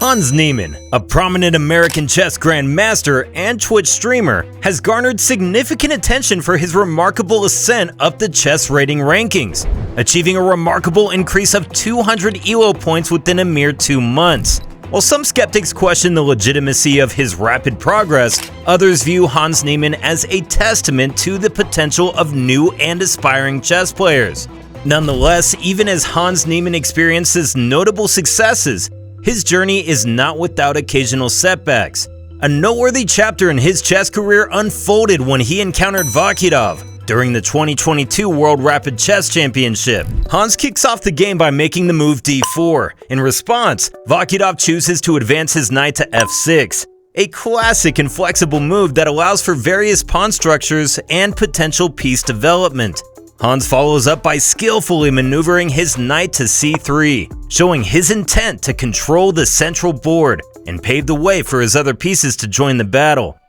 Hans Niemann, a prominent American chess grandmaster and Twitch streamer, has garnered significant attention for his remarkable ascent up the chess rating rankings, achieving a remarkable increase of 200 ELO points within a mere 2 months. While some skeptics question the legitimacy of his rapid progress, others view Hans Niemann as a testament to the potential of new and aspiring chess players. Nonetheless, even as Hans Niemann experiences notable successes, his journey is not without occasional setbacks. A noteworthy chapter in his chess career unfolded when he encountered Vokhidov during the 2022 World Rapid Chess Championship. Hans kicks off the game by making the move d4. In response, Vokhidov chooses to advance his knight to f6, a classic and flexible move that allows for various pawn structures and potential piece development. Hans follows up by skillfully maneuvering his knight to c3, showing his intent to control the central board and pave the way for his other pieces to join the battle.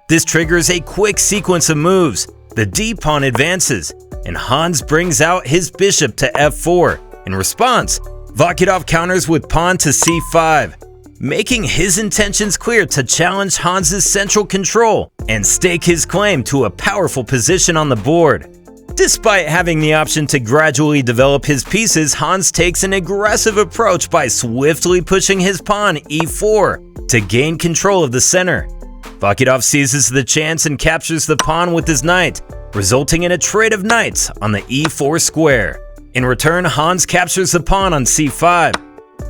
This triggers a quick sequence of moves. The d-pawn advances, and Hans brings out his bishop to f4. In response, Vokhidov counters with pawn to c5, making his intentions clear to challenge Hans's central control and stake his claim to a powerful position on the board. Despite having the option to gradually develop his pieces, Hans takes an aggressive approach by swiftly pushing his pawn e4 to gain control of the center. Vokhidov seizes the chance and captures the pawn with his knight, resulting in a trade of knights on the e4 square. In return, Hans captures the pawn on c5.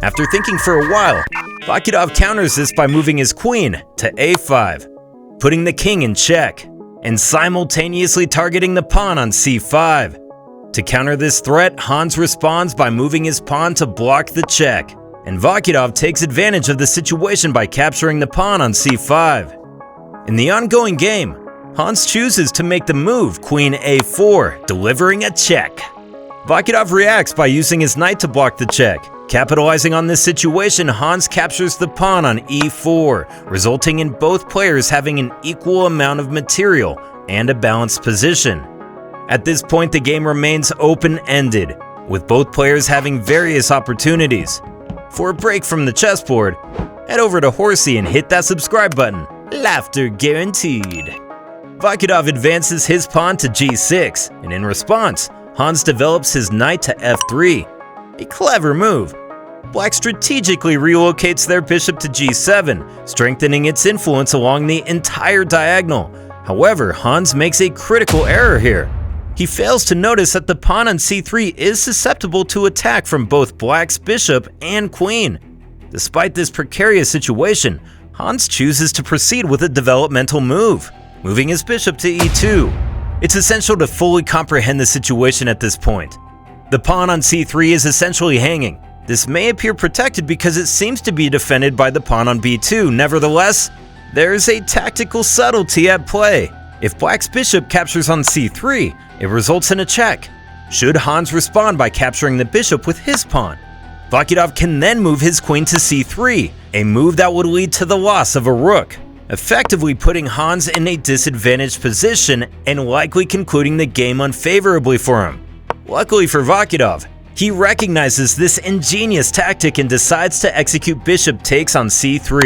After thinking for a while, Vokhidov counters this by moving his queen to a5, putting the king in check, and simultaneously targeting the pawn on c5. To counter this threat, Hans responds by moving his pawn to block the check, and Vokhidov takes advantage of the situation by capturing the pawn on c5. In the ongoing game, Hans chooses to make the move queen a4, delivering a check. Vokhidov reacts by using his knight to block the check. Capitalizing on this situation, Hans captures the pawn on e4, resulting in both players having an equal amount of material and a balanced position. At this point, the game remains open-ended, with both players having various opportunities. For a break from the chessboard, head over to Horsey and hit that subscribe button. Laughter guaranteed. Vokhidov advances his pawn to g6, and in response, Hans develops his knight to f3. A clever move. Black strategically relocates their bishop to g7, strengthening its influence along the entire diagonal. However, Hans makes a critical error here. He fails to notice that the pawn on c3 is susceptible to attack from both Black's bishop and queen. Despite this precarious situation, Hans chooses to proceed with a developmental move, moving his bishop to e2. It's essential to fully comprehend the situation at this point. The pawn on c3 is essentially hanging. This may appear protected because it seems to be defended by the pawn on b2. Nevertheless, there is a tactical subtlety at play. If Black's bishop captures on c3, it results in a check. Should Hans respond by capturing the bishop with his pawn, Vokhidov can then move his queen to c3, a move that would lead to the loss of a rook, effectively putting Hans in a disadvantaged position and likely concluding the game unfavorably for him. Luckily for Vokhidov, he recognizes this ingenious tactic and decides to execute bishop takes on c3.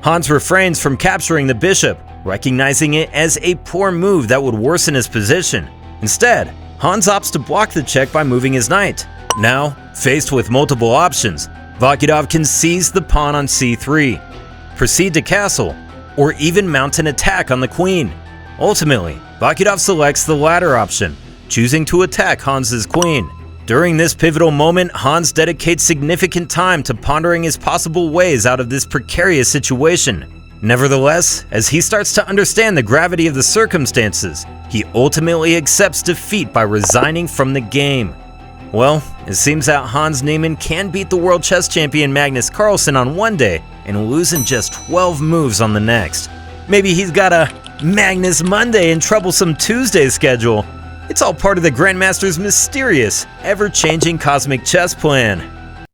Hans refrains from capturing the bishop, recognizing it as a poor move that would worsen his position. Instead, Hans opts to block the check by moving his knight. Now, faced with multiple options, Vokhidov can seize the pawn on c3, proceed to castle, or even mount an attack on the queen. Ultimately, Vokhidov selects the latter option, choosing to attack Hans's queen. During this pivotal moment, Hans dedicates significant time to pondering his possible ways out of this precarious situation. Nevertheless, as he starts to understand the gravity of the circumstances, he ultimately accepts defeat by resigning from the game. Well, it seems that Hans Niemann can beat the world chess champion Magnus Carlsen on one day and lose in just 12 moves on the next. Maybe he's got a Magnus Monday and troublesome Tuesday schedule. It's all part of the Grandmaster's mysterious, ever-changing cosmic chess plan.